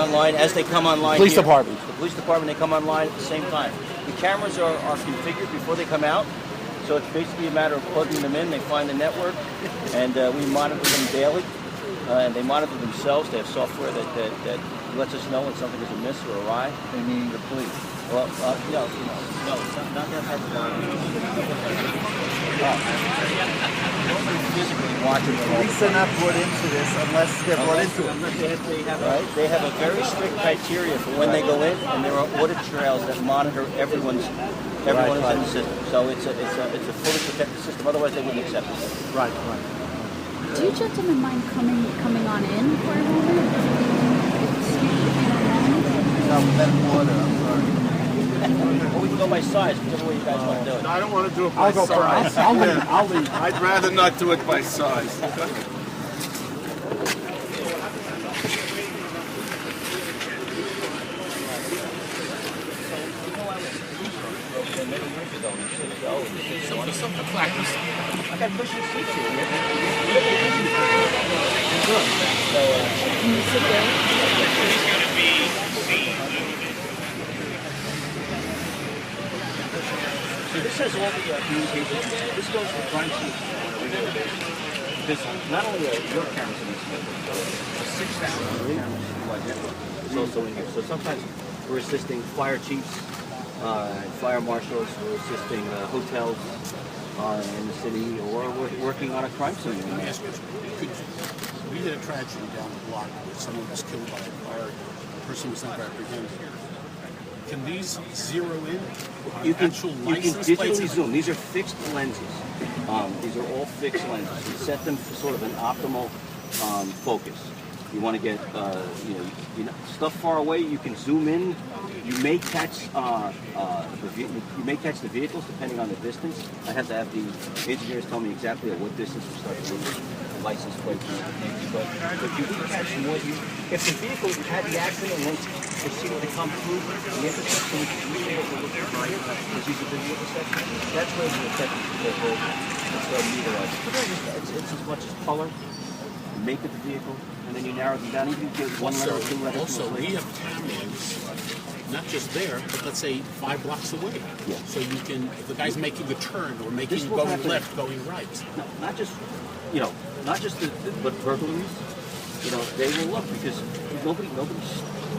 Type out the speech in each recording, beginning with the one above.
online as they come online. Police department. The police department, they come online at the same time. The cameras are configured before they come out, so it's basically a matter of plugging them in. They find the network, and we monitor them daily. And they monitor themselves. They have software that lets us know when something is amiss or awry. They mean the police. Well, no, it's not that type of physically watching them. Police are not brought into this unless they're brought into it. They have a very strict criteria for when they go in, and there are audit trails that monitor everyone who's in the system. So it's a fully protected system. Otherwise, they wouldn't accept it. Right. Do you gentlemen mind coming on in for a moment? No, better order, I'm sorry. Or we can go by size, whichever way you guys want to do it. No, I don't want to do it by size. I'll go first. I'll leave. I'd rather not do it by size. So what is some of the practice? I got cushion seats here. Can you sit there? So this has all the communications. This goes to the crime scene. Because not only are your cameras in this network, the 6,000 cameras is also in here. So sometimes we're assisting fire chiefs, fire marshals, we're assisting hotels in the city, or we're working on a crime scene. Let me ask you, we had a tragedy down the block where someone was killed by a fire, a person was never apprehended. Can these zero in You can license digitally plates? zoom. These are fixed lenses. These are all fixed lenses. You set them for sort of an optimal focus. You want to get stuff far away. You can zoom in. You may catch the vehicles depending on the distance. I have to have the engineers tell me exactly at what distance we start to lose license plates. But you can catch more. If the vehicle had the accident and then proceeded to come through the intersection, we able to look at the intersection. That's where the effect it's as much as color, make of the vehicle, and then you narrow them down. Even if you get one letter or two letters. Also, we have cameras, not just there, but let's say 5 blocks away. Yeah. So you can, if the guy's making the turn or going left, going right. No, not just but burglaries. They will look because nobody's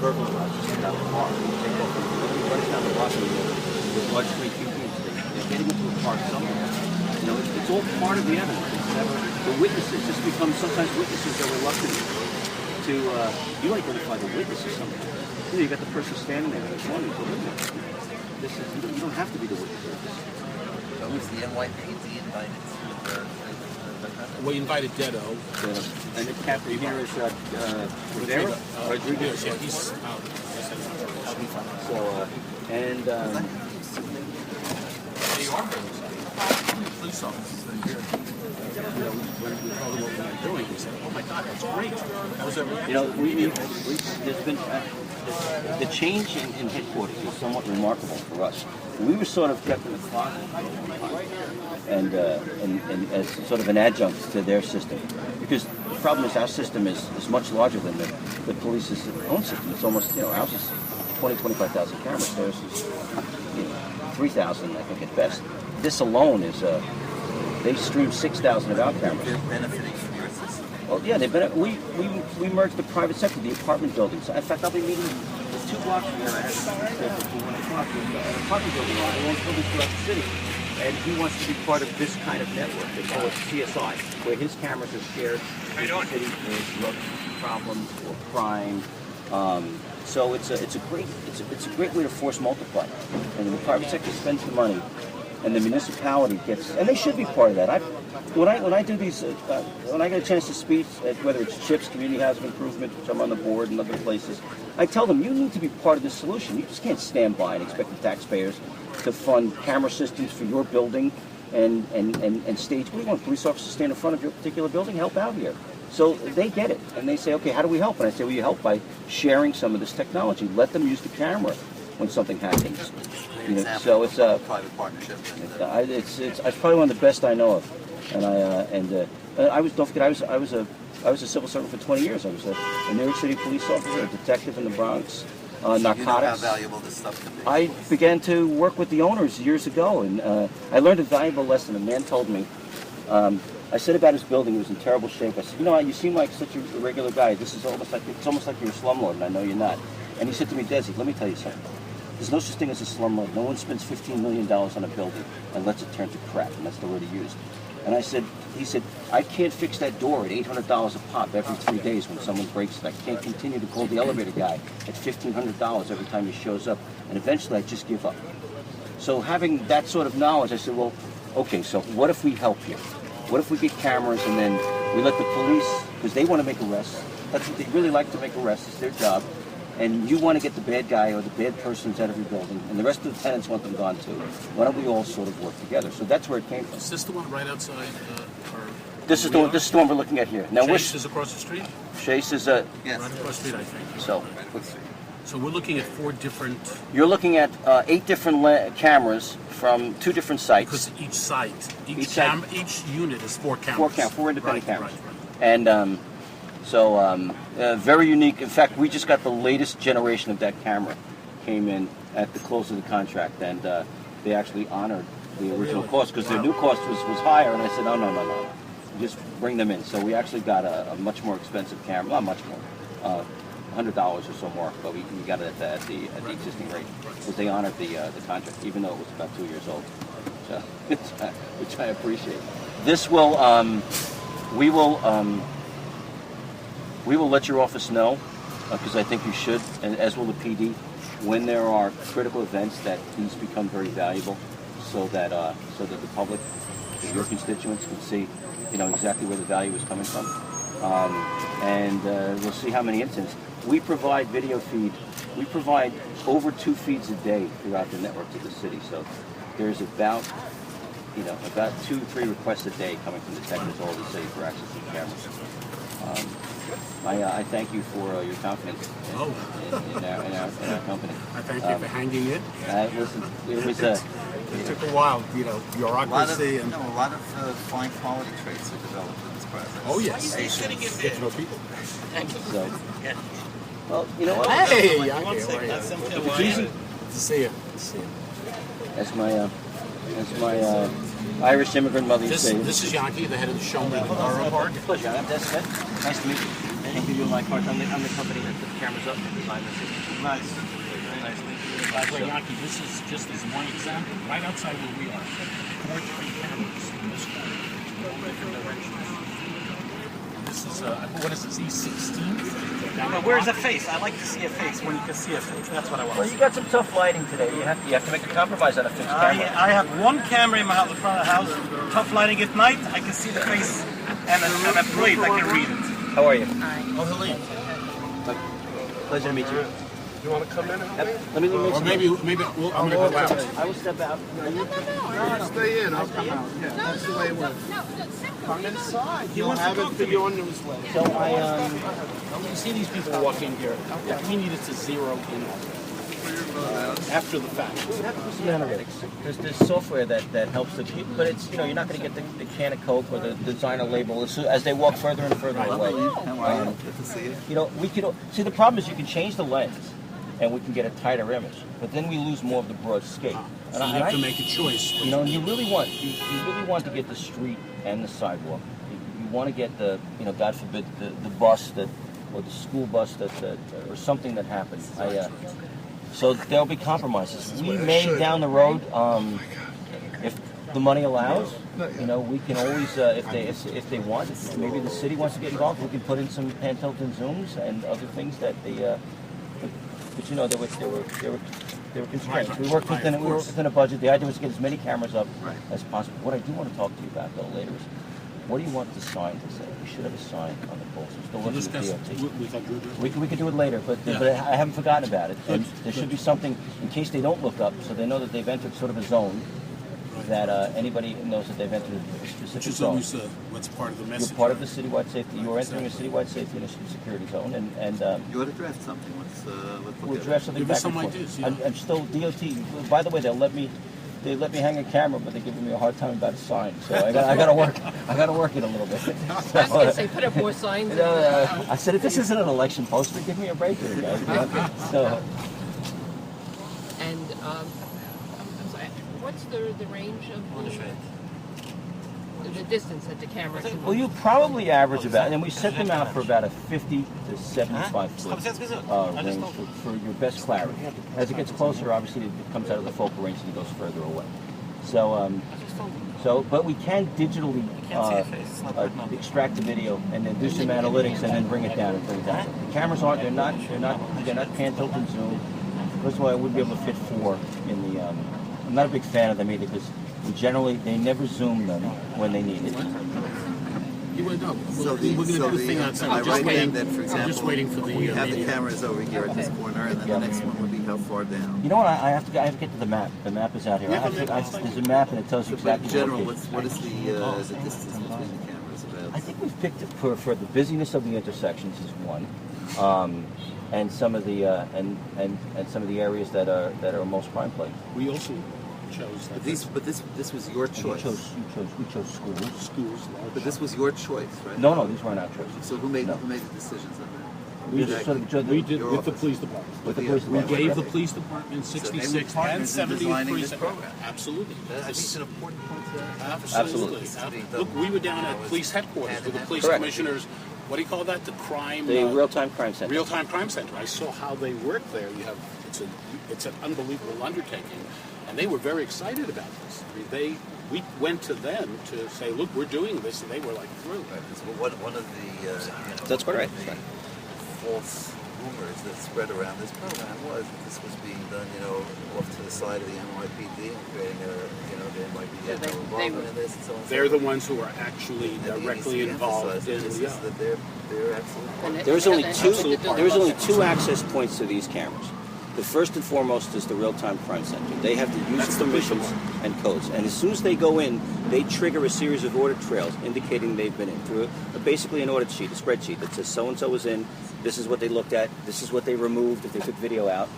burglarizes without a car. They go from nobody runs down the block with large screen TVs. They're getting into a car somewhere. It's all part of the evidence. It's never the witnesses. This becomes sometimes witnesses are reluctant to you identify the witnesses sometimes. You got the person standing there in front of you. This is you don't have to be the witness. So was the NYPD invited to We invited Dedo. And the captain here is Rivera? Rodriguez, yeah, he's out. So, and Police officers that are here. When we told them what we were doing, we said, "Oh my God, that's great." That was there's been the change in headquarters is somewhat remarkable for us. We were sort of kept in the closet, and as sort of an adjunct to their system, because the problem is our system is much larger than the police's own system. It's almost ours is 25,000 cameras. Theirs is 3,000, I think at best. This alone is they stream 6,000 of our cameras. They're benefiting from your system. Well, yeah, we merged the private sector, the apartment buildings. In fact, I'll be meeting 2 blocks from here. I have an apartment building owner who owns buildings throughout the city, and he wants to be part of this kind of network. They call it CSI, where his cameras are shared with the city for drug problems or crime. So it's a great way to force multiply, and the private sector spends the money, and the municipality gets, and they should be part of that. When I do these, when I get a chance to speak at whether it's CHIPS, Community Housing Improvement, which I'm on the board, and other places, I tell them you need to be part of the solution. You just can't stand by and expect the taxpayers to fund camera systems for your building and stage. What do you want? Police officers to stand in front of your particular building? Help out here. So they get it, and they say, okay, how do we help? And I say, well, you help by sharing some of this technology. Let them use the camera when something happens. So it's a private partnership. it's probably one of the best I know of. And I was don't forget I was a I was a civil servant for 20 years. I was a New York City police officer, a detective in the Bronx, narcotics. You know how valuable this stuff can be. I began to work with the owners years ago, and I learned a valuable lesson. A man told me, I said about his building, it was in terrible shape. I said, you know, you seem like such a regular guy. This is almost like, it's almost like you're a slumlord, and I know you're not. And he said to me, Desi, let me tell you something. There's no such thing as a slumlord. No one spends $15 million on a building and lets it turn to crap, and that's the word he used. And I said, he said, I can't fix that door at $800 a pop every 3 days when someone breaks it. I can't continue to call the elevator guy at $1,500 every time he shows up. And eventually I just give up. So having that sort of knowledge, I said, well, okay, so what if we help you? What if we get cameras and then we let the police, because they want to make arrests. That's what they really like, to make arrests. It's their job. And you want to get the bad guy or the bad persons out of your building, and the rest of the tenants want them gone too. Why don't we all sort of work together? So that's where it came from. Is this the one right outside? This is the one we're looking at here. Now, Chase is across the street? Chase is Yes. Right across the street, I think. So we're looking at 4 different... You're looking at 8 different cameras from 2 different sites. Because each site, each unit is 4 cameras. 4 independent cameras. Right. And very unique. In fact, we just got the latest generation of that camera. Came in at the close of the contract, and they actually honored the original cost, because their new cost was higher. And I said, no, just bring them in. So we actually got a much more expensive camera, not much more, $100 or so more, but we got it at the existing rate, because they honored the contract, even though it was about 2 years old, so, which I appreciate. This will we will let your office know, because I think you should, and as will the PD, when there are critical events that these become very valuable, so that the public, your constituents, can see, exactly where the value is coming from, and we'll see how many incidents. We provide video feed. We provide over 2 feeds a day throughout the network to the city. So there's about 2-3 requests a day coming from detectives all over the city for accessing cameras. I thank you for your confidence in our company. I thank you for hanging in. Listen, it was it took a while, bureaucracy a lot of fine quality traits are developed in this process. Oh yes, get to know people. So, well, you know what? Hey, It's easy. To see you. That's my Irish immigrant mother used to say. This is Yankee, the head of the Showman Borough Park. Pleasure. I'm Desmond. Nice to meet you. Thank you. My part. I'm the company that put the cameras up and designed the system. Nice. Very nice to meet you. By the way, Yankee, this is just as one example. Right outside where we are, 4 different cameras in this corner, all different directions. This is, what is this, E16? Well, where's a face? I like to see a face when you can see a face. That's what I want. Well, you got some tough lighting today. You have to make a compromise on a fixed camera. I have one camera in my house, in front of the house. Tough lighting at night. I can see the face and a plate. I can read it. How are you? Hi. Oh, Helene. Pleasure to meet you. You want to come in? Let me make Or some. maybe I'm going to go out. I will step out. Stay in. I'll come out. Yeah, that's the way it works. Come inside. You'll have it for your newsletter. So You see these people walk in here. We needed to zero in after the fact. we have to do some analytics. There's software that helps the people, but it's you're not going to get the can of Coke or the designer label as they walk further and further away. Good to see you. We could see the problem is you can change the lens, and we can get a tighter image, but then we lose more of the broad scape. So you have to make a choice. And you really want to get the street and the sidewalk. You want to get the God forbid the bus or the school bus or something that happened. So there'll be compromises. We may down the road, if the money allows, we can always if they want, maybe the city wants to get involved, we can put in some pan-tilted zooms and other things that they. But there were constraints. We worked within a budget. The idea was to get as many cameras up as possible. What I do want to talk to you about though later is, what do you want the sign to say? We should have a sign on the poles. We're still looking at DOT. We could do it later, but I haven't forgotten about it. And there should be something in case they don't look up, so they know that they've entered sort of a zone. That anybody knows that they've entered a specific Which is zone. always what's part of the message. You're part of the citywide safety. You're entering a citywide safety and a security zone, and You ought to draft something. Let's look we'll at draft it. something Give us back and some forth. ideas, yeah. I'm still DOT. By the way, they'll let me they let me hang a camera, but they're giving me a hard time about a sign. So I gotta work it a little bit. I was going to say, put up more signs. I said, if this isn't an election poster, give me a break here, guys. So. And I'm sorry, what's the range of the distance that the camera can? Well, you probably average about, and we set them out for about a 50 to 75 foot range for your best clarity. As it gets closer, obviously it comes out of the focal range and it goes further away. So, but we can digitally extract the video and then do some analytics and then bring it down and bring it down. The cameras aren't, they're not pan, tilt, and zoom. First of all, I wouldn't be able to fit 4 in the. I'm not a big fan of them either because they never zoom them when they need it. You would know. So we're going to do the thing outside. I write down that, for example, just waiting for we have the cameras over here at this corner, and then the next one would be how far down. You know what? I have to get to the map. The map is out here. There's a map and it tells you exactly. In general, what is the distance between the cameras about? I think we've picked it for the busyness of the intersections is one, and some of the and some of the areas that are most prime plagued. We also chose. But this was your choice. We chose schools. But this was your choice, right? No, these weren't our choices. So who made the decisions on that? We did with the police department. With the police We department. gave the police department 66 and 70 police. Absolutely. That's an important point to that. Absolutely. Look, we were down at police headquarters with the police commissioners. What do you call that? The real-time crime center. Real-time crime center. I saw how they work there. It's an unbelievable undertaking, and they were very excited about this. I mean, we went to them to say, look, we're doing this, and they were like thrilled. One of the That's quite right. false rumors that spread around this program was that this was being done, off to the side of the NYPD and creating the NYPD had no involvement in this and so on. They're the ones who are actually directly involved in that they're absolutely. There's only two access points to these cameras. The first and foremost is the real-time crime center. They have the user permissions and codes, and as soon as they go in, they trigger a series of audit trails indicating they've been in through basically an audit sheet, a spreadsheet that says so-and-so was in, this is what they looked at, this is what they removed if they took video out.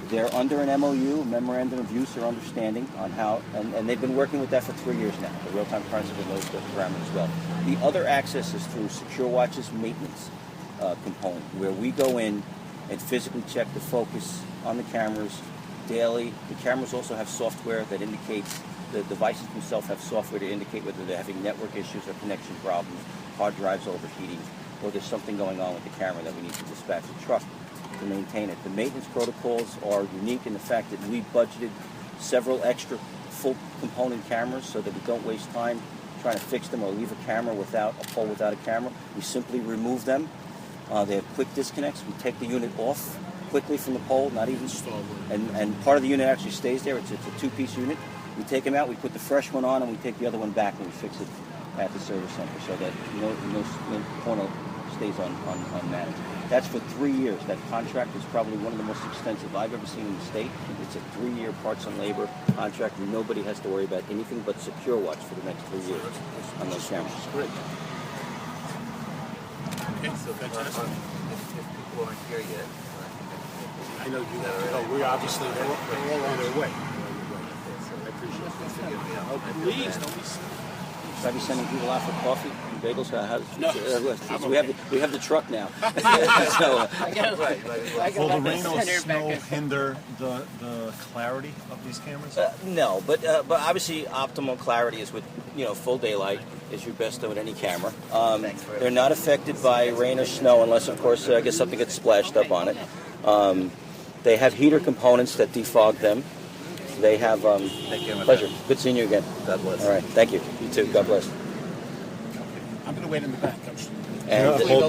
They're under an MOU, memorandum of use or understanding on how, and they've been working with that for 3 years now. The real-time crime center knows the parameters as well. The other access is through SecureWatch's maintenance component, where we go in and physically check the focus on the cameras daily. The cameras also have software that indicates, the devices themselves have software to indicate whether they're having network issues or connection problems, hard drives overheating, or there's something going on with the camera that we need to dispatch a truck to maintain it. The maintenance protocols are unique in the fact that we budgeted several extra full component cameras so that we don't waste time trying to fix them or leave a camera without a pole without a camera. We simply remove them. They have quick disconnects. We take the unit off quickly from the pole, not even, and part of the unit actually stays there. It's a two-piece unit. We take them out, we put the fresh one on, and we take the other one back and we fix it at the service center so that no corner stays unmanaged. That's for 3 years. That contract is probably one of the most extensive I've ever seen in the state. It's a 3-year parts and labor contract, and nobody has to worry about anything but SecureWatch for the next 3 years on those cameras. Great. Okay, So if people aren't here yet, I know you. We obviously they're all on their way. I appreciate it. Please don't be silly. Should I be sending people out for coffee and bagels? No. We have the truck now. I got Will the let rain or center snow back. hinder the clarity of these cameras? No, but obviously optimal clarity is with full daylight is your best with any camera. They're not affected by rain or snow unless, of course, I guess something gets splashed up on it. They have heater components that defog them. They have pleasure. Good seeing you again. God bless. All right, thank you. You too. God bless. I'm going to wait in the back. And